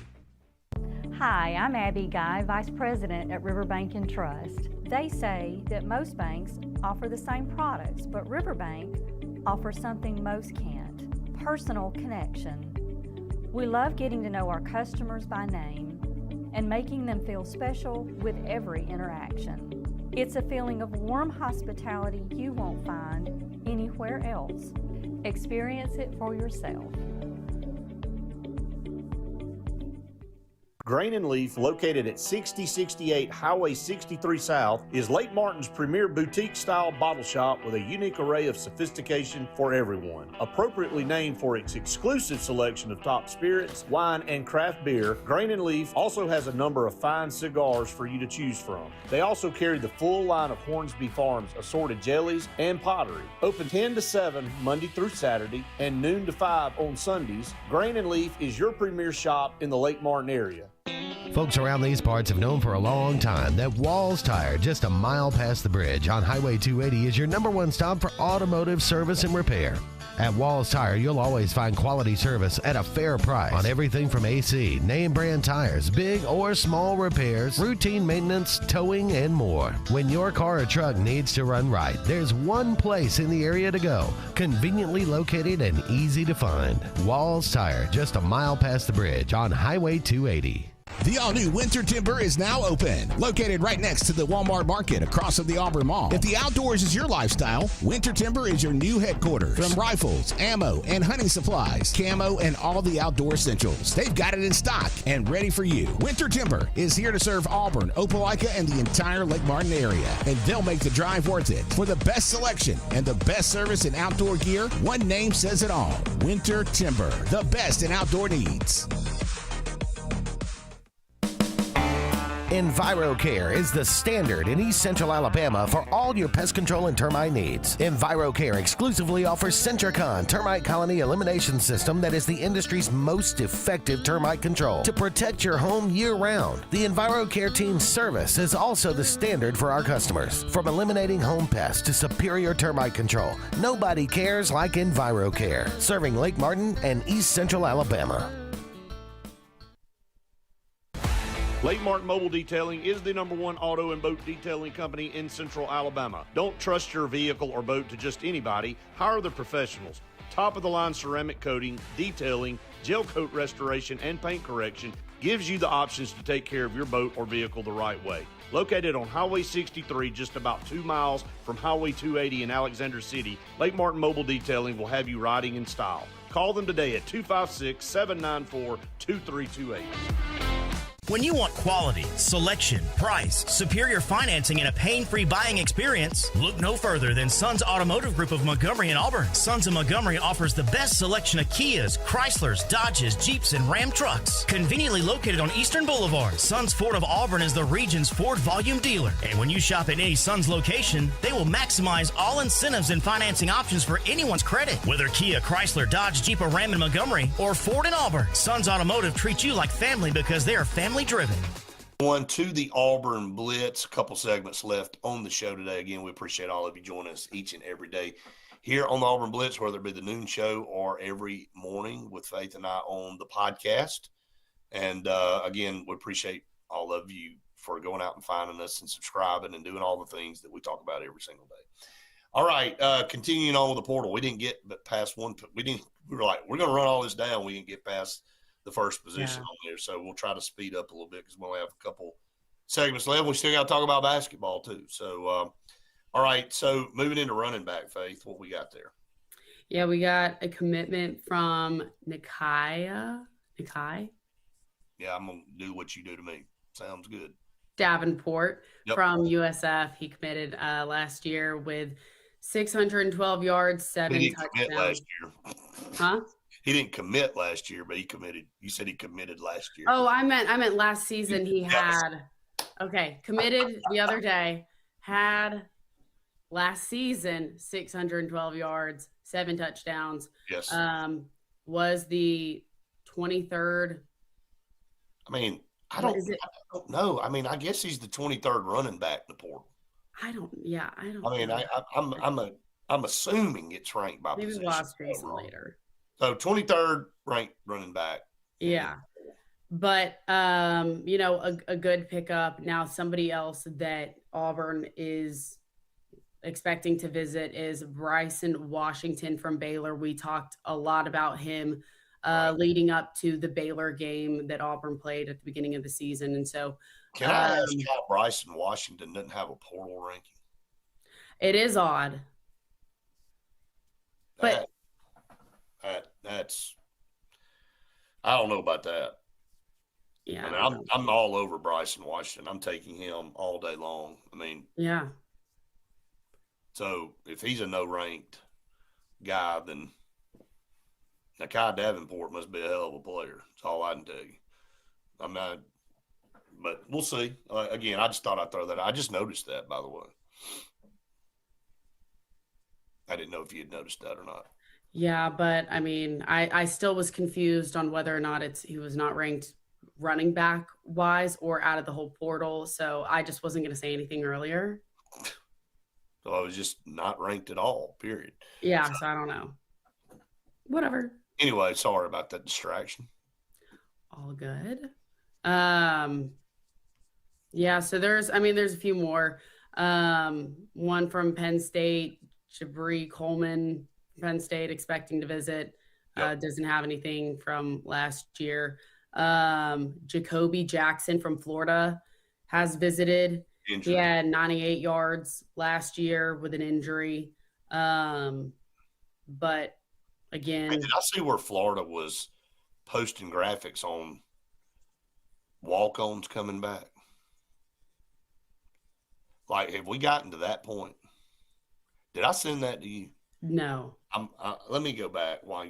Hi, I'm Abby Guy, Vice President at Riverbank and Trust. They say that most banks offer the same products, but Riverbank offers something most can't: personal connection. We love getting to know our customers by name and making them feel special with every interaction. It's a feeling of warm hospitality you won't find anywhere else. Experience it for yourself. Grain and Leaf, located at 6068 Highway 63 South, is Lake Martin's premier boutique-style bottle shop with a unique array of sophistication for everyone. Appropriately named for its exclusive selection of top spirits, wine, and craft beer, Grain and Leaf also has a number of fine cigars for you to choose from. They also carry the full line of Hornsby Farms assorted jellies and pottery. Open 10 to 7 Monday through Saturday and noon to 5 on Sundays, Grain and Leaf is your premier shop in the Lake Martin area. Folks around these parts have known for a long time that Walls Tire, just a mile past the bridge on Highway 280, is your #1 stop for automotive service and repair. At Walls Tire, you'll always find quality service at a fair price on everything from AC, name brand tires, big or small repairs, routine maintenance, towing, and more. When your car or truck needs to run right, there's one place in the area to go, conveniently located and easy to find. Walls Tire, just a mile past the bridge on Highway 280. The all-new Winter Timber is now open, located right next to the Walmart Market across from the Auburn Mall. If the outdoors is your lifestyle, Winter Timber is your new headquarters. From rifles, ammo, and hunting supplies, camo, and all the outdoor essentials, they've got it in stock and ready for you. Winter Timber is here to serve Auburn, Opelika, and the entire Lake Martin area, and they'll make the drive worth it. For the best selection and the best service in outdoor gear, one name says it all: Winter Timber, the best in outdoor needs. EnviroCare is the standard in East Central Alabama for all your pest control and termite needs. EnviroCare exclusively offers Centricon termite colony elimination system that is the industry's most effective termite control to protect your home year-round. The EnviroCare team's service is also the standard for our customers. From eliminating home pests to superior termite control, nobody cares like EnviroCare, serving Lake Martin and East Central Alabama. Lake Martin Mobile Detailing is the #1 auto and boat detailing company in Central Alabama. Don't trust your vehicle or boat to just anybody. Hire the professionals. Top-of-the-line ceramic coating, detailing, gel coat restoration, and paint correction gives you the options to take care of your boat or vehicle the right way. Located on Highway 63, just about 2 miles from Highway 280 in Alexander City, Lake Martin Mobile Detailing will have you riding in style. Call them today at 256-794-2328. When you want quality, selection, price, superior financing, and a pain-free buying experience, look no further than Sons Automotive Group of Montgomery and Auburn. Sons of Montgomery offers the best selection of Kias, Chryslers, Dodges, Jeeps, and Ram trucks. Conveniently located on Eastern Boulevard, Sons Ford of Auburn is the region's Ford volume dealer. And when you shop at any Sons location, they will maximize all incentives and financing options for anyone's credit. Whether Kia, Chrysler, Dodge, Jeep, or Ram in Montgomery, or Ford in Auburn, Sons Automotive treats you like family because they are family driven. On to the Auburn Blitz. A couple segments left on the show today. Again, we appreciate all of you joining us each and every day here on the Auburn Blitz, whether it be the noon show or every morning with Faith and I on the podcast. And again, we appreciate all of you for going out and finding us and subscribing and doing all the things that we talk about every single day. All right, continuing on with the portal. We didn't get past one. We were like, we're going to run all this down. We didn't get past the first position on there. So we'll try to speed up a little bit because we only have a couple segments left. We still got to talk about basketball too. So, all right. So moving into running back, Faith, what we got there? Yeah, we got a commitment from Nikai. Yeah, I'm going to do what you do to me. Sounds good. Davenport from USF. He committed last year with 612 yards, 7 touchdowns. Last year. Huh? He didn't commit last year, but he committed. You said he committed last year. Oh, I meant last season. He had committed the other day. Had last season 612 yards, 7 touchdowns. Yes. Was the 23rd. I mean, I don't know. I mean, I guess he's the 23rd running back in the portal. I don't. I mean, I'm assuming it's ranked by maybe position. We'll ask Jason later. So 23rd ranked running back. Yeah. But, a good pickup. Now, somebody else that Auburn is expecting to visit is Bryson Washington from Baylor. We talked a lot about him leading up to the Baylor game that Auburn played at the beginning of the season. And so can I ask how Bryson Washington doesn't have a portal ranking? It is odd. But that's I don't know about that. Yeah. I mean, I'm all over Bryson Washington. I'm taking him all day long. I mean, yeah. So if he's a no-ranked guy, then Nikai Davenport must be a hell of a player. That's all I can tell you. I'm not, but we'll see. Again, I just thought I'd throw that out. I just noticed that, by the way. I didn't know if you had noticed that or not. Yeah, but I mean, I still was confused on whether or not he was not ranked running back wise or out of the whole portal. So I just wasn't going to say anything earlier. So I was just not ranked at all, period. Yeah, so I don't know. Whatever. Anyway, sorry about that distraction. All good. Yeah, so there's a few more. One from Penn State, Jabri Coleman, Penn State, expecting to visit. Doesn't have anything from last year. Jacoby Jackson from Florida has visited. He had 98 yards last year with an injury. But again, did I see where Florida was posting graphics on walk-ons coming back? Like, have we gotten to that point? Did I send that to you? No. Let me go back while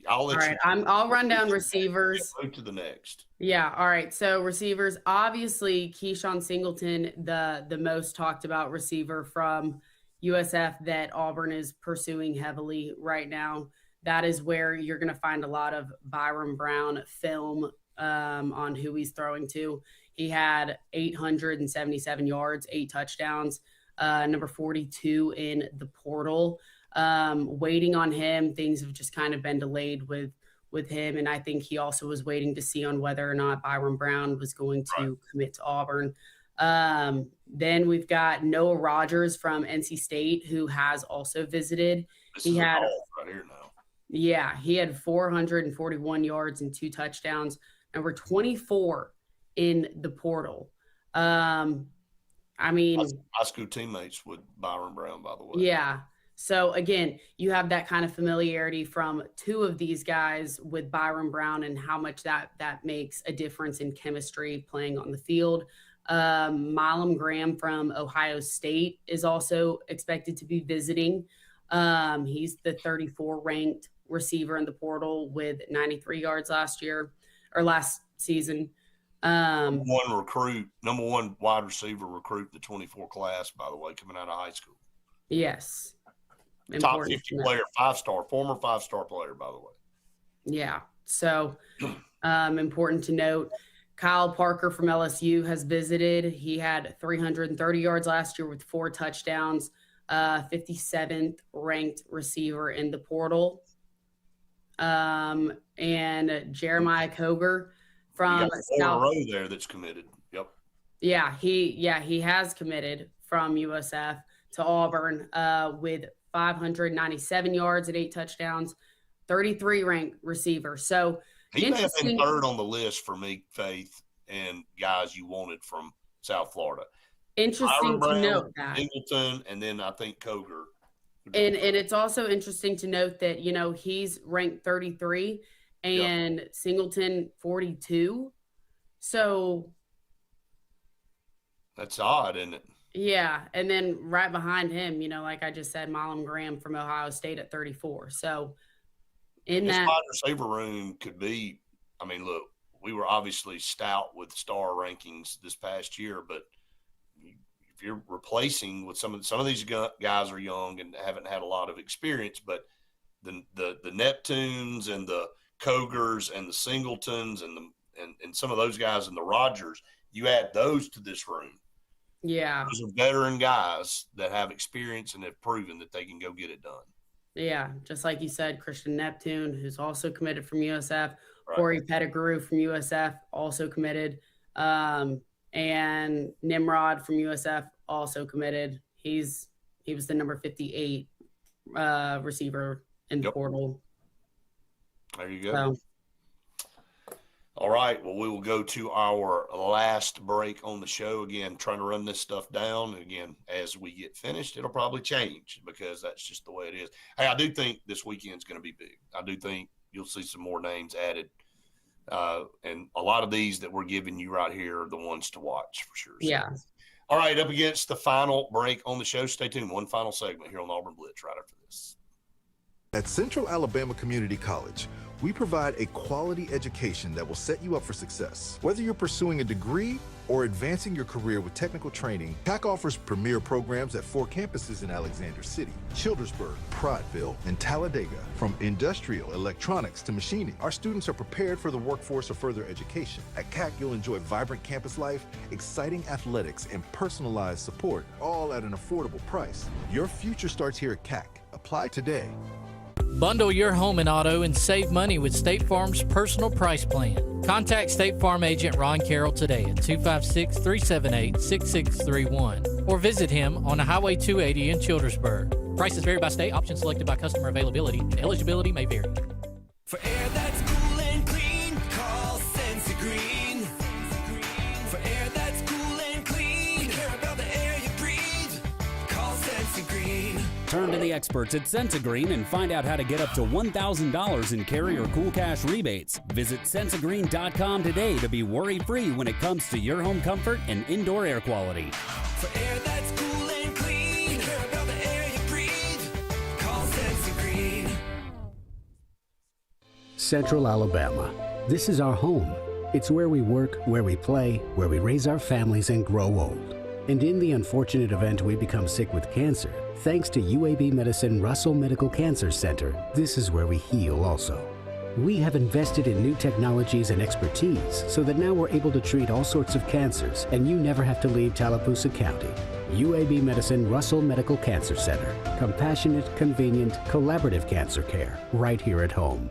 I'll let you. All right, I'll run down receivers. Move to the next. Yeah, all right. So receivers, obviously Keyshawn Singleton, the most talked about receiver from USF that Auburn is pursuing heavily right now. That is where you're going to find a lot of Byron Brown film on who he's throwing to. He had 877 yards, 8 touchdowns, number 42 in the portal. Waiting on him. Things have just kind of been delayed with him. And I think he also was waiting to see on whether or not Byron Brown was going to commit to Auburn. Then we've got Noah Rogers from NC State, who has also visited. He had right here now. Yeah, he had 441 yards and 2 touchdowns. Number 24 in the portal. I mean, high school teammates with Byron Brown, by the way. Yeah. So again, you have that kind of familiarity from two of these guys with Byron Brown and how much that makes a difference in chemistry playing on the field. Milam Graham from Ohio State is also expected to be visiting. He's the 34 ranked receiver in the portal with 93 yards last season. Number one wide receiver recruit, the 24 class, by the way, coming out of high school. Yes. Top 50 player, former 5-star player, by the way. Yeah. So important to note. Kyle Parker from LSU has visited. He had 330 yards last year with 4 touchdowns, 57th ranked receiver in the portal. And Jeremiah Coger from South row there that's committed. Yep. Yeah, he has committed from USF to Auburn with 597 yards and 8 touchdowns, 33 ranked receiver. So he may have been third on the list for me, Faith, and guys you wanted from South Florida. Interesting to note that. Singleton, and then I think Coger. And it's also interesting to note that, he's ranked 33 and Singleton 42. So that's odd, isn't it? Yeah. And then right behind him, like I just said, Milam Graham from Ohio State at 34. So in this that wide receiver room could be, look, we were obviously stout with star rankings this past year, but if you're replacing with some of these guys are young and haven't had a lot of experience, but the Neptunes and the Cogers and the Singletons and some of those guys and the Rodgers, you add those to this room. Yeah. Those are veteran guys that have experience and have proven that they can go get it done. Yeah. Just like you said, Christian Neptune, who's also committed from USF, Right. Corey Pettigrew from USF, also committed. And Nimrod from USF, also committed. He was the number 58 receiver in the portal. There you go. So, all right. Well, we will go to our last break on the show. Again, trying to run this stuff down. And again, as we get finished, it'll probably change because that's just the way it is. Hey, I do think this weekend's going to be big. I do think you'll see some more names added. And a lot of these that we're giving you right here are the ones to watch for sure. So, yeah. All right. Up against the final break on the show. Stay tuned. One final segment here on Auburn Blitz right after this. At Central Alabama Community College, we provide a quality education that will set you up for success. Whether you're pursuing a degree or advancing your career with technical training, TAC offers premier programs at 4 campuses in Alexander City, Childersburg, Prattville, and Talladega. From industrial, electronics to machining, our students are prepared for the workforce or further education. At CAC, you'll enjoy vibrant campus life, exciting athletics, and personalized support, all at an affordable price. Your future starts here at CAC. Apply today. Bundle your home and auto and save money with State Farm's personal price plan. Contact State Farm agent Ron Carroll today at 256-378-6631 or visit him on Highway 280 in Childersburg. Prices vary by state, options selected by customer availability, and eligibility may vary. For air that's cool and clean, call Senza Green. For air that's cool and clean, care about the air you breathe, call Senza Green. Turn to the experts at Sensagreen and find out how to get up to $1,000 in carrier cool cash rebates. Visit Sensagreen.com today to be worry-free when it comes to your home comfort and indoor air quality. For air that's cool and clean, care about the air you breathe, call Senza Green. Central Alabama. This is our home. It's where we work, where we play, where we raise our families and grow old. And in the unfortunate event we become sick with cancer, thanks to UAB Medicine Russell Medical Cancer Center, this is where we heal also. We have invested in new technologies and expertise so that now we're able to treat all sorts of cancers, and you never have to leave Tallapoosa County. UAB Medicine Russell Medical Cancer Center. Compassionate, convenient, collaborative cancer care right here at home.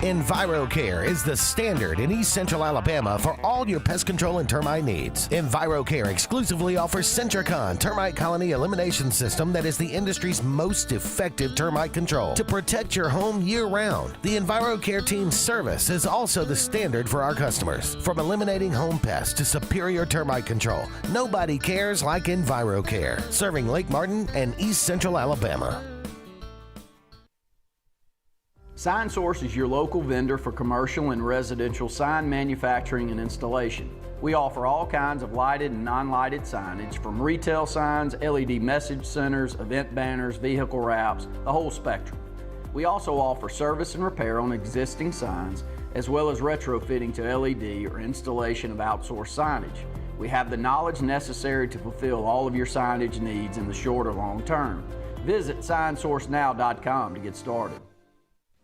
EnviroCare is the standard in East Central Alabama for all your pest control and termite needs. EnviroCare exclusively offers Centricon termite colony elimination system that is the industry's most effective termite control to protect your home year-round. The EnviroCare team's service is also the standard for our customers. From eliminating home pests to superior termite control, nobody cares like EnviroCare, serving Lake Martin and East Central Alabama. Sign Source is your local vendor for commercial and residential sign manufacturing and installation. We offer all kinds of lighted and non-lighted signage, from retail signs, LED message centers, event banners, vehicle wraps, the whole spectrum. We also offer service and repair on existing signs, as well as retrofitting to LED or installation of outsourced signage. We have the knowledge necessary to fulfill all of your signage needs in the short or long term. Visit signsourcenow.com to get started.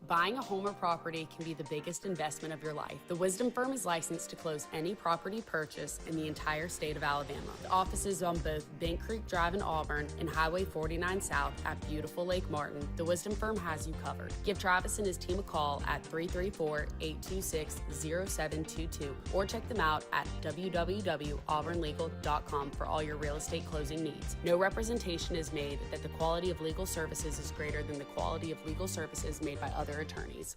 Buying a home or property can be the biggest investment of your life. The Wisdom Firm is licensed to close any property purchase in the entire state of Alabama. The office is on both Bank Creek Drive in Auburn and Highway 49 South at beautiful Lake Martin. The Wisdom Firm has you covered. Give Travis and his team a call at 334-826-0722 or check them out at www.auburnlegal.com for all your real estate closing needs. No representation is made that the quality of legal services is greater than the quality of legal services made by other attorneys.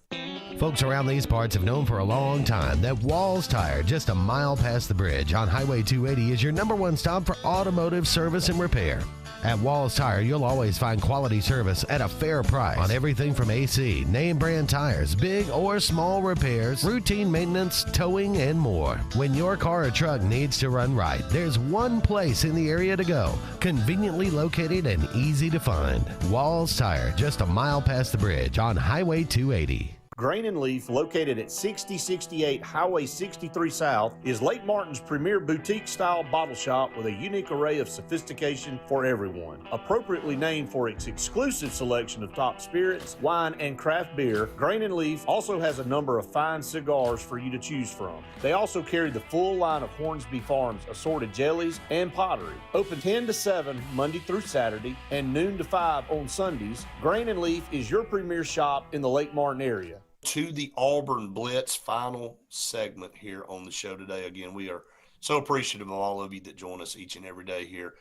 Folks around these parts have known for a long time that Walls Tire, just a mile past the bridge on Highway 280, is your #1 stop for automotive service and repair. At Walls Tire, you'll always find quality service at a fair price on everything from AC, name brand tires, big or small repairs, routine maintenance, towing, and more. When your car or truck needs to run right, there's one place in the area to go, conveniently located and easy to find. Walls Tire, just a mile past the bridge on Highway 280. Grain and Leaf, located at 6068 Highway 63 South, is Lake Martin's premier boutique-style bottle shop with a unique array of sophistication for everyone. Appropriately named for its exclusive selection of top spirits, wine, and craft beer, Grain and Leaf also has a number of fine cigars for you to choose from. They also carry the full line of Hornsby Farms assorted jellies and pottery. Open 10 to 7 Monday through Saturday and noon to 5 on Sundays, Grain and Leaf is your premier shop in the Lake Martin area. To the Auburn Blitz final segment here on the show today. Again, we are so appreciative of all of you that join us each and every day here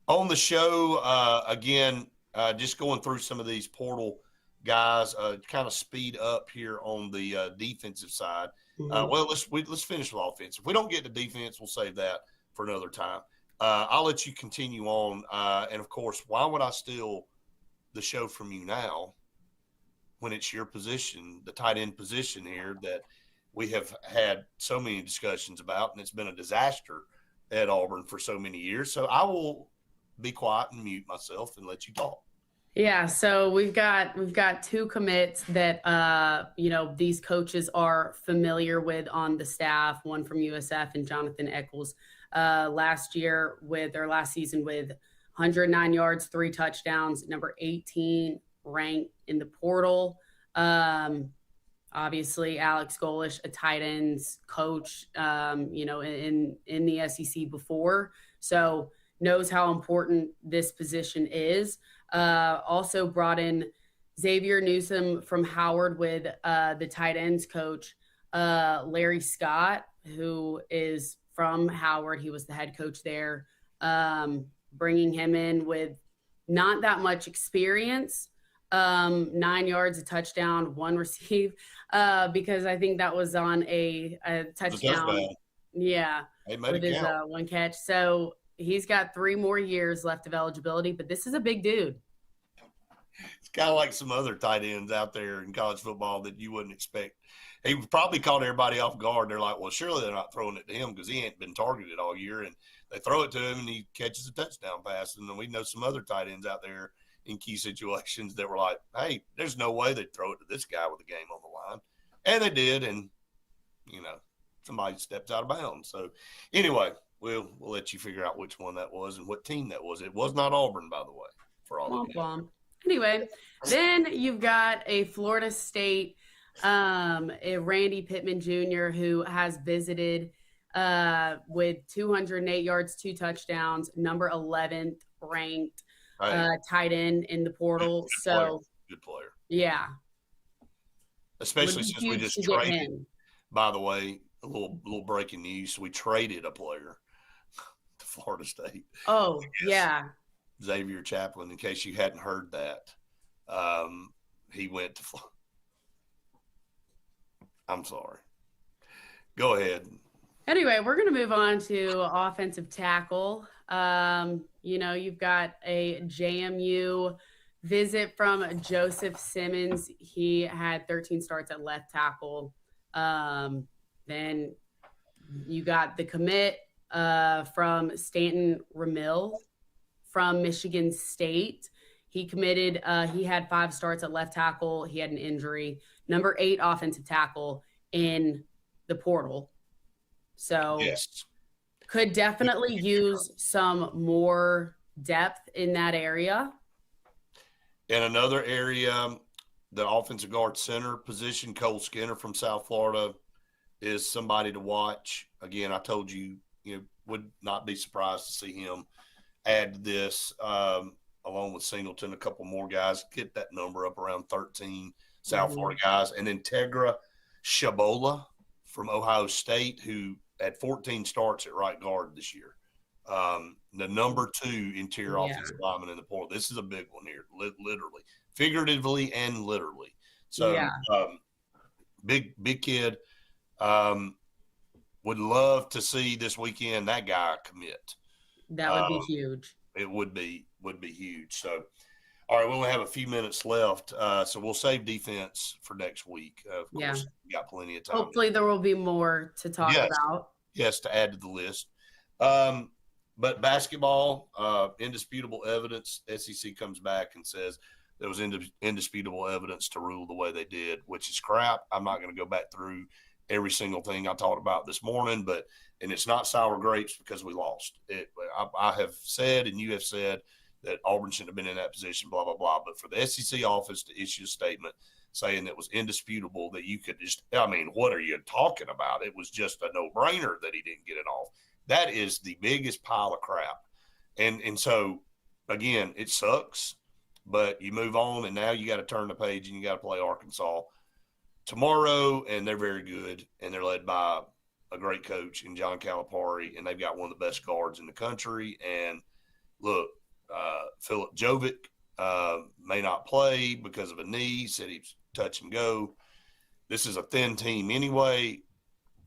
on the show. Just going through some of these portal guys, kind of speed up here on the defensive side. Let's finish with offense. If we don't get to defense, we'll save that for another time. I'll let you continue on. And of course, why would I steal the show from you now when it's your position, the tight end position here, that we have had so many discussions about, and it's been a disaster at Auburn for so many years. So I will be quiet and mute myself and let you talk. Yeah, so we've got 2 commits that these coaches are familiar with on the staff. One from USF and Jonathan Eccles. Last season with 109 yards, 3 touchdowns, number 18 ranked in the portal. Obviously Alex Golish, a tight ends coach, in the SEC before, so knows how important this position is. Also brought in Xavier Newsom from Howard with the tight ends coach, Larry Scott, who is from Howard. He was the head coach there, bringing him in with not that much experience. 9 yards, a touchdown, 1 receive, because I think that was on a touchdown. Yeah, with his 1 catch. So he's got 3 more years left of eligibility, but this is a big dude. It's kind of like some other tight ends out there in college football that you wouldn't expect. He probably caught everybody off guard. They're like, well, surely they're not throwing it to him because he ain't been targeted all year. And they throw it to him and he catches a touchdown pass. And then we know some other tight ends out there in key situations that were like, hey, there's no way they'd throw it to this guy with the game on the line. And they did, and, somebody steps out of bounds. So, anyway, we'll let you figure out which one that was and what team that was. It was not Auburn, by the way, for all of you. Anyway, then you've got a Florida State, a Randy Pittman Jr., who has visited with 208 yards, 2 touchdowns, number 11th ranked. Tight end in the portal. Good player. Yeah. especially Would be since we huge just to get traded. him. By the way, a little breaking news: we traded a player to Florida State. Oh, yeah. Xavier Chaplin. In case you hadn't heard that, he went to Florida. I'm sorry. Go ahead. Anyway, we're going to move on to offensive tackle. You've got a JMU visit from Joseph Simmons. He had 13 starts at left tackle. Then you got the commit from Stanton Ramil from Michigan State. He committed. He had 5 starts at left tackle. He had an injury. Number 8 offensive tackle in the portal. So yes, could definitely use some more depth in that area. In another area, the offensive guard center position, Cole Skinner from South Florida, is somebody to watch. Again, I told you, would not be surprised to see him add this along with Singleton, a couple more guys, get that number up around 13 South Florida guys. And then Tegra Shabola from Ohio State, who had 14 starts at right guard this year. The number 2 interior offensive lineman in the portal. This is a big one here, literally, figuratively and literally. So big kid. Would love to see this weekend that guy commit. That would be huge. It would be huge. So, all right, we only have a few minutes left, so we'll save defense for next week. Of course, we got plenty of time. Hopefully there will be more to talk about. Yes, to add to the list. But basketball, indisputable evidence. SEC comes back and says there was indisputable evidence to rule the way they did, which is crap. I'm not going to go back through every single thing I talked about this morning, and it's not sour grapes because we lost. I have said, and you have said, that Auburn shouldn't have been in that position, blah, blah, blah. But for the SEC office to issue a statement saying that was indisputable, that you could just, what are you talking about? It was just a no-brainer that he didn't get it off. That is the biggest pile of crap. And so, again, it sucks, but you move on, and now you got to turn the page and you got to play Arkansas tomorrow, and they're very good, and they're led by a great coach in John Calipari, and they've got one of the best guards in the country. And look, Philip Jovic may not play because of a knee, said he's touch and go. This is a thin team anyway.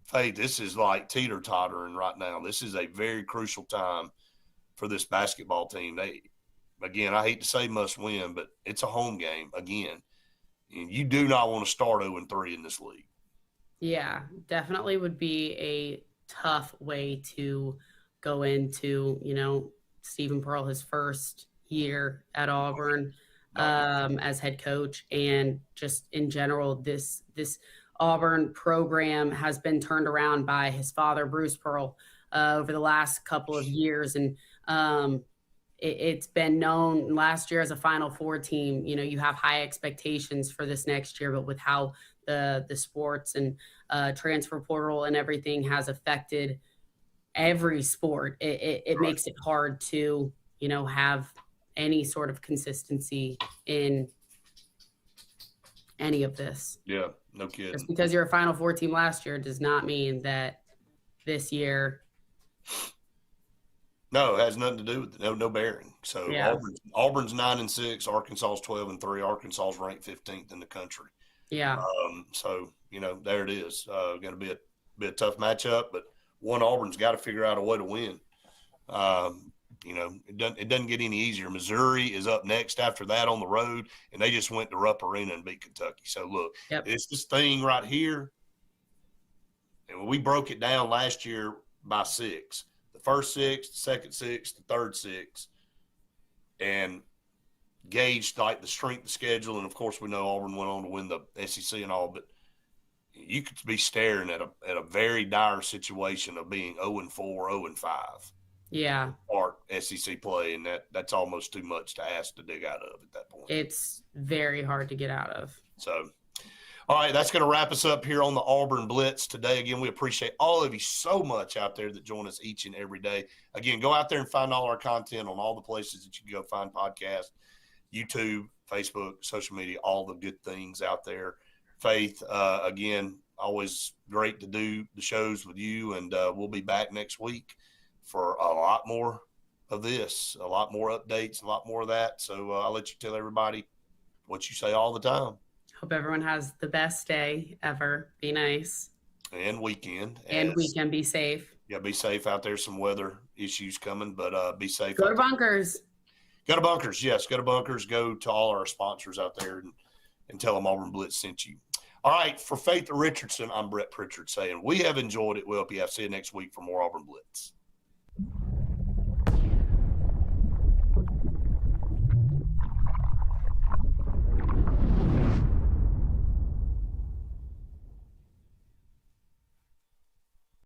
Faith, this is like teeter-tottering right now. This is a very crucial time for this basketball team. Again, I hate to say must win, but it's a home game again. And you do not want to start 0-3 in this league. Yeah, definitely would be a tough way to go into, Stephen Pearl, his first year at Auburn as head coach. And just in general, this Auburn program has been turned around by his father, Bruce Pearl, over the last couple of years. And it's been known last year as a Final Four team, you have high expectations for this next year, but with how the sports and transfer portal and everything has affected every sport, it makes it hard to, have any sort of consistency in any of this. Yeah, no kidding. Just because you're a Final Four team last year does not mean that this year. No, it has nothing to do with it. No bearing. So Yeah. Auburn's 9-6, Arkansas is 12-3. Arkansas is ranked 15th in the country. Yeah. So there it is. Going to be a tough matchup, but Auburn's got to figure out a way to win. It doesn't get any easier. Missouri is up next after that on the road, and they just went to Rupp Arena and beat Kentucky. So look, it's this thing right here, and we broke it down last year by 6. The first 6, the second 6, the third 6, and gauged like the strength of schedule. And of course, we know Auburn went on to win the SEC and all, but you could be staring at a very dire situation of being 0-4, 0-5. Yeah. Or SEC play, and that's almost too much to ask to dig out of at that point. It's very hard to get out of. So, all right, that's going to wrap us up here on the Auburn Blitz today. Again, we appreciate all of you so much out there that join us each and every day. Again, go out there and find all our content on all the places that you can go find podcasts, YouTube, Facebook, social media, all the good things out there. Faith, again, always great to do the shows with you, and we'll be back next week for a lot more of this, a lot more updates, a lot more of that. So I'll let you tell everybody what you say all the time. Hope everyone has the best day ever. Be nice. And weekend. And weekend. Be safe. Yeah, be safe out there. Some weather issues coming, but be safe. Go to Bunkers. Go to Bunkers. Yes, go to Bunkers. Go to all our sponsors out there and tell them Auburn Blitz sent you. All right, for Faith Richardson, I'm Brett Pritchard saying we have enjoyed it. We'll see you next week for more Auburn Blitz.